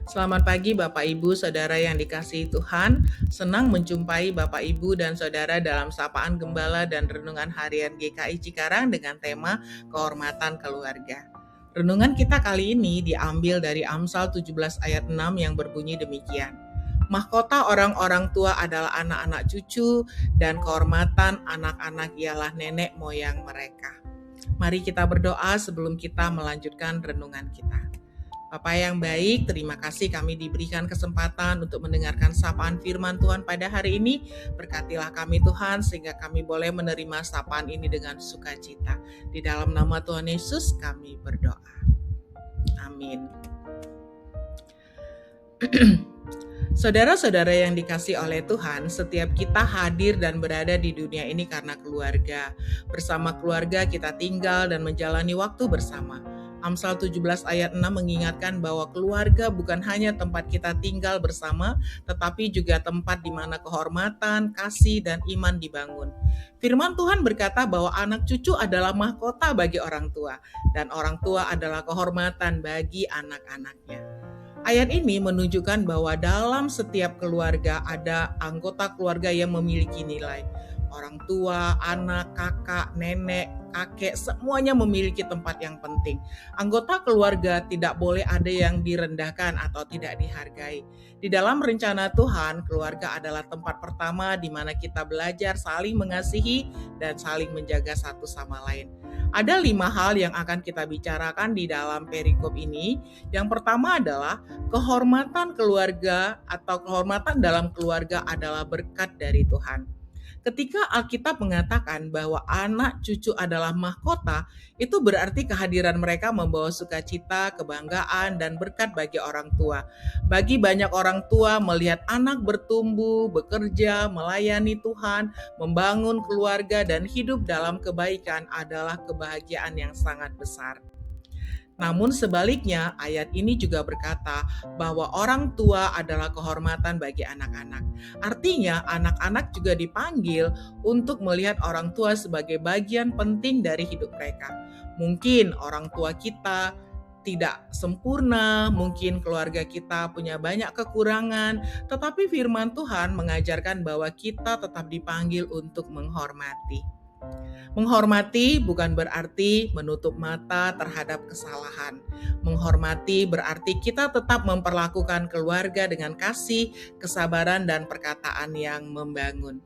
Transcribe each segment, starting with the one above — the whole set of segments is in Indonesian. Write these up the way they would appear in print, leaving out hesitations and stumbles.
Selamat pagi Bapak Ibu, Saudara yang dikasihi Tuhan. Senang menjumpai Bapak Ibu dan Saudara dalam Sapaan Gembala dan Renungan Harian GKI Cikarang dengan tema Kehormatan Keluarga. Renungan kita kali ini diambil dari Amsal 17 ayat 6 yang berbunyi demikian. Mahkota orang-orang tua adalah anak-anak cucu dan kehormatan anak-anak ialah nenek moyang mereka. Mari kita berdoa sebelum kita melanjutkan renungan kita. Bapak yang baik, terima kasih kami diberikan kesempatan untuk mendengarkan sapaan firman Tuhan pada hari ini. Berkatilah kami Tuhan sehingga kami boleh menerima sapaan ini dengan sukacita. Di dalam nama Tuhan Yesus kami berdoa. Amin. Saudara-saudara yang dikasihi oleh Tuhan, setiap kita hadir dan berada di dunia ini karena keluarga. Bersama keluarga kita tinggal dan menjalani waktu bersama. Amsal 17 ayat 6 mengingatkan bahwa keluarga bukan hanya tempat kita tinggal bersama, tetapi juga tempat di mana kehormatan, kasih, dan iman dibangun. Firman Tuhan berkata bahwa anak cucu adalah mahkota bagi orang tua, dan orang tua adalah kehormatan bagi anak-anaknya. Ayat ini menunjukkan bahwa dalam setiap keluarga ada anggota keluarga yang memiliki nilai. Orang tua, anak, kakak, nenek, kakek, semuanya memiliki tempat yang penting. Anggota keluarga tidak boleh ada yang direndahkan atau tidak dihargai. Di dalam rencana Tuhan, keluarga adalah tempat pertama di mana kita belajar saling mengasihi dan saling menjaga satu sama lain. Ada 5 hal yang akan kita bicarakan di dalam perikop ini. Yang pertama adalah kehormatan keluarga atau kehormatan dalam keluarga adalah berkat dari Tuhan. Ketika Alkitab mengatakan bahwa anak cucu adalah mahkota, itu berarti kehadiran mereka membawa sukacita, kebanggaan, dan berkat bagi orang tua. Bagi banyak orang tua, melihat anak bertumbuh, bekerja, melayani Tuhan, membangun keluarga, dan hidup dalam kebaikan adalah kebahagiaan yang sangat besar. Namun sebaliknya, ayat ini juga berkata bahwa orang tua adalah kehormatan bagi anak-anak. Artinya, anak-anak juga dipanggil untuk melihat orang tua sebagai bagian penting dari hidup mereka. Mungkin orang tua kita tidak sempurna, mungkin keluarga kita punya banyak kekurangan, tetapi firman Tuhan mengajarkan bahwa kita tetap dipanggil untuk menghormati. Menghormati bukan berarti menutup mata terhadap kesalahan. Menghormati berarti kita tetap memperlakukan keluarga dengan kasih, kesabaran, dan perkataan yang membangun.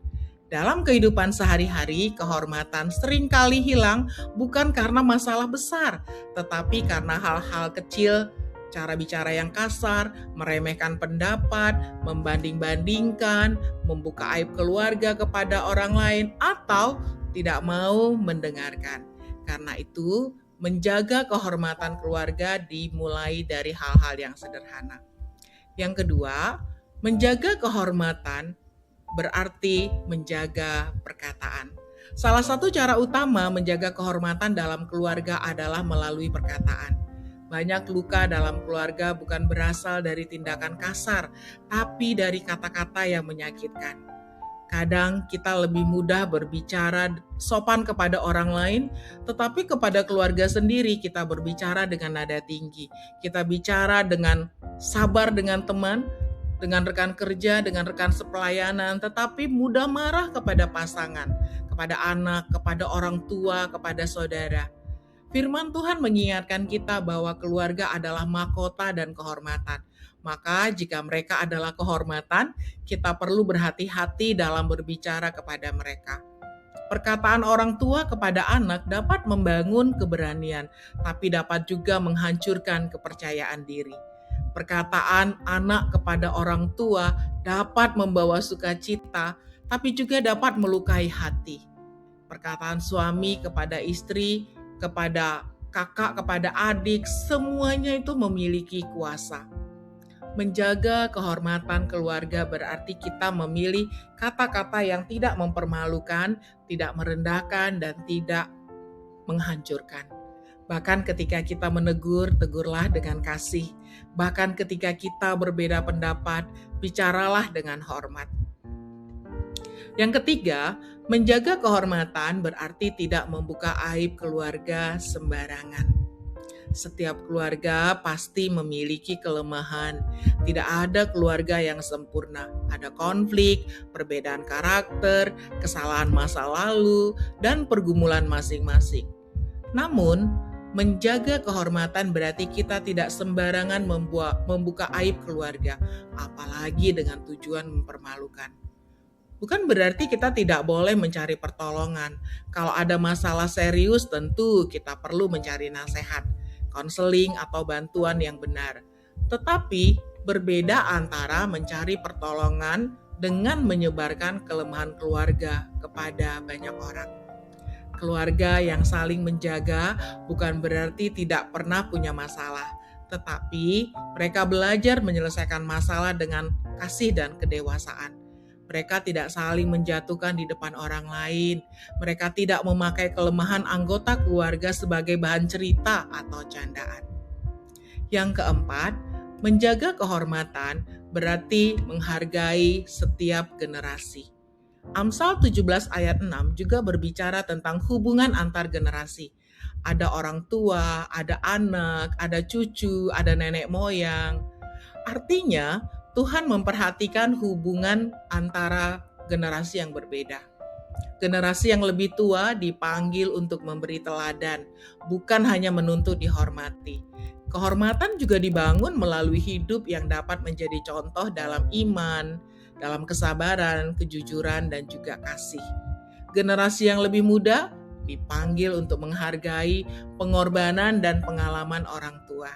Dalam kehidupan sehari-hari, kehormatan seringkali hilang bukan karena masalah besar, tetapi karena hal-hal kecil, cara bicara yang kasar, meremehkan pendapat, membanding-bandingkan, membuka aib keluarga kepada orang lain, atau tidak mau mendengarkan. Karena itu, menjaga kehormatan keluarga dimulai dari hal-hal yang sederhana. Yang kedua, menjaga kehormatan berarti menjaga perkataan. Salah satu cara utama menjaga kehormatan dalam keluarga adalah melalui perkataan. Banyak luka dalam keluarga bukan berasal dari tindakan kasar, tapi dari kata-kata yang menyakitkan. Kadang kita lebih mudah berbicara sopan kepada orang lain, tetapi kepada keluarga sendiri kita berbicara dengan nada tinggi. Kita bicara dengan sabar dengan teman, dengan rekan kerja, dengan rekan sepelayanan, tetapi mudah marah kepada pasangan, kepada anak, kepada orang tua, kepada saudara. Firman Tuhan mengingatkan kita bahwa keluarga adalah mahkota dan kehormatan. Maka jika mereka adalah kehormatan, kita perlu berhati-hati dalam berbicara kepada mereka. Perkataan orang tua kepada anak dapat membangun keberanian, tapi dapat juga menghancurkan kepercayaan diri. Perkataan anak kepada orang tua dapat membawa sukacita, tapi juga dapat melukai hati. Perkataan suami kepada istri, kepada kakak, kepada adik, semuanya itu memiliki kuasa. Menjaga kehormatan keluarga berarti kita memilih kata-kata yang tidak mempermalukan, tidak merendahkan, dan tidak menghancurkan. Bahkan ketika kita menegur, tegurlah dengan kasih. Bahkan ketika kita berbeda pendapat, bicaralah dengan hormat. Yang ketiga, menjaga kehormatan berarti tidak membuka aib keluarga sembarangan. Setiap keluarga pasti memiliki kelemahan. Tidak ada keluarga yang sempurna. Ada konflik, perbedaan karakter, kesalahan masa lalu, dan pergumulan masing-masing. Namun, menjaga kehormatan berarti kita tidak sembarangan membuka aib keluarga, apalagi dengan tujuan mempermalukan. Bukan berarti kita tidak boleh mencari pertolongan. Kalau ada masalah serius, tentu kita perlu mencari nasihat, konseling, atau bantuan yang benar. Tetapi berbeda antara mencari pertolongan dengan menyebarkan kelemahan keluarga kepada banyak orang. Keluarga yang saling menjaga bukan berarti tidak pernah punya masalah, tetapi mereka belajar menyelesaikan masalah dengan kasih dan kedewasaan. Mereka tidak saling menjatuhkan di depan orang lain. Mereka tidak memakai kelemahan anggota keluarga sebagai bahan cerita atau candaan. Yang keempat, menjaga kehormatan berarti menghargai setiap generasi. Amsal 17 ayat 6 juga berbicara tentang hubungan antar generasi. Ada orang tua, ada anak, ada cucu, ada nenek moyang. Artinya, Tuhan memperhatikan hubungan antara generasi yang berbeda. Generasi yang lebih tua dipanggil untuk memberi teladan, bukan hanya menuntut dihormati. Kehormatan juga dibangun melalui hidup yang dapat menjadi contoh dalam iman, dalam kesabaran, kejujuran, dan juga kasih. Generasi yang lebih muda dipanggil untuk menghargai pengorbanan dan pengalaman orang tua.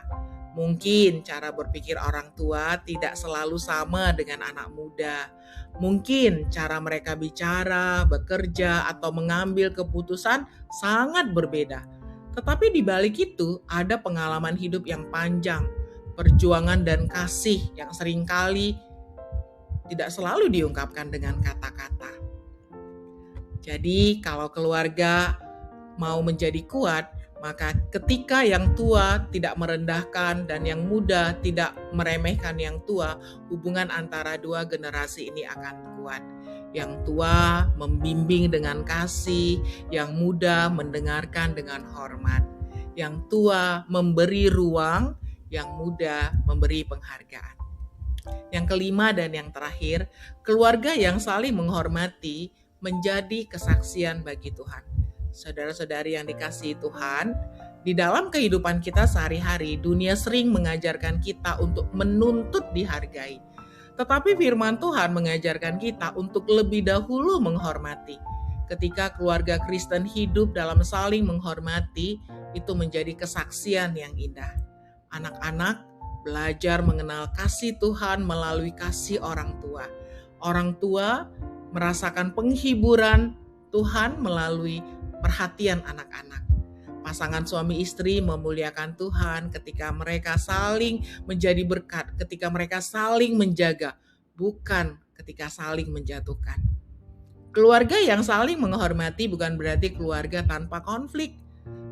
Mungkin cara berpikir orang tua tidak selalu sama dengan anak muda. Mungkin cara mereka bicara, bekerja, atau mengambil keputusan sangat berbeda. Tetapi di balik itu ada pengalaman hidup yang panjang, perjuangan dan kasih yang seringkali tidak selalu diungkapkan dengan kata-kata. Jadi kalau keluarga mau menjadi kuat, maka ketika yang tua tidak merendahkan dan yang muda tidak meremehkan yang tua, hubungan antara dua generasi ini akan kuat. Yang tua membimbing dengan kasih, yang muda mendengarkan dengan hormat. Yang tua memberi ruang, yang muda memberi penghargaan. Yang kelima dan yang terakhir, keluarga yang saling menghormati menjadi kesaksian bagi Tuhan. Saudara-saudari yang dikasihi Tuhan, di dalam kehidupan kita sehari-hari, dunia sering mengajarkan kita untuk menuntut dihargai. Tetapi firman Tuhan mengajarkan kita untuk lebih dahulu menghormati. Ketika keluarga Kristen hidup dalam saling menghormati, itu menjadi kesaksian yang indah. Anak-anak belajar mengenal kasih Tuhan melalui kasih orang tua. Orang tua merasakan penghiburan Tuhan melalui perhatian anak-anak. Pasangan suami istri memuliakan Tuhan ketika mereka saling menjadi berkat, ketika mereka saling menjaga, bukan ketika saling menjatuhkan. Keluarga yang saling menghormati bukan berarti keluarga tanpa konflik,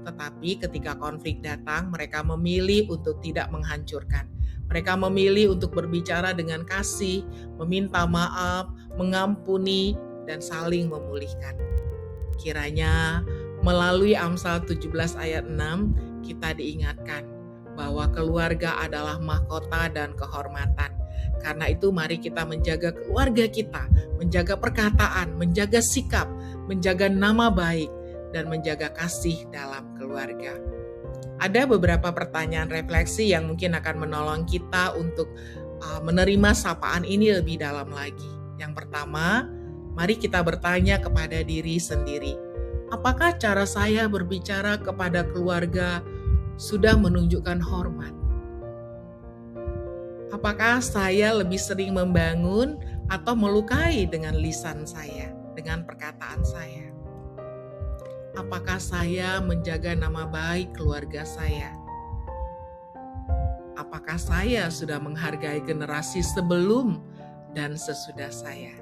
tetapi ketika konflik datang, mereka memilih untuk tidak menghancurkan. Mereka memilih untuk berbicara dengan kasih, meminta maaf, mengampuni, dan saling memulihkan. Kiranya melalui Amsal 17 ayat 6 kita diingatkan bahwa keluarga adalah mahkota dan kehormatan. Karena itu mari kita menjaga keluarga kita, menjaga perkataan, menjaga sikap, menjaga nama baik, dan menjaga kasih dalam keluarga. Ada beberapa pertanyaan refleksi yang mungkin akan menolong kita untuk menerima sapaan ini lebih dalam lagi. Yang pertama, mari kita bertanya kepada diri sendiri. Apakah cara saya berbicara kepada keluarga sudah menunjukkan hormat? Apakah saya lebih sering membangun atau melukai dengan lisan saya, dengan perkataan saya? Apakah saya menjaga nama baik keluarga saya? Apakah saya sudah menghargai generasi sebelum dan sesudah saya?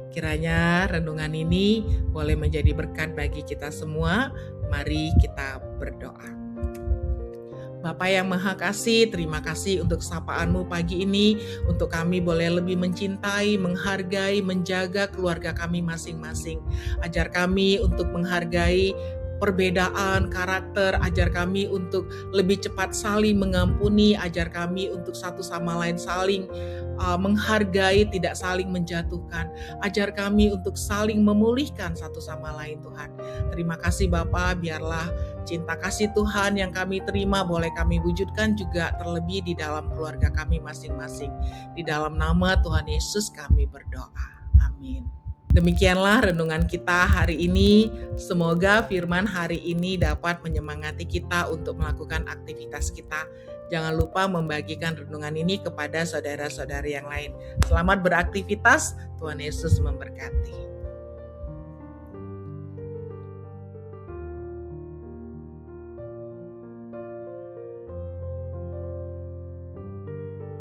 Kiranya renungan ini boleh menjadi berkat bagi kita semua. Mari kita berdoa. Bapa yang Maha Kasih, terima kasih untuk sapaan-Mu pagi ini, untuk kami boleh lebih mencintai, menghargai, menjaga keluarga kami masing-masing. Ajar kami untuk menghargai perbedaan karakter, ajar kami untuk lebih cepat saling mengampuni, ajar kami untuk satu sama lain saling menghargai, tidak saling menjatuhkan. Ajar kami untuk saling memulihkan satu sama lain Tuhan. Terima kasih Bapa, biarlah cinta kasih Tuhan yang kami terima boleh kami wujudkan juga terlebih di dalam keluarga kami masing-masing. Di dalam nama Tuhan Yesus kami berdoa. Amin. Demikianlah renungan kita hari ini. Semoga firman hari ini dapat menyemangati kita untuk melakukan aktivitas kita. Jangan lupa membagikan renungan ini kepada saudara-saudari yang lain. Selamat beraktivitas, Tuhan Yesus memberkati.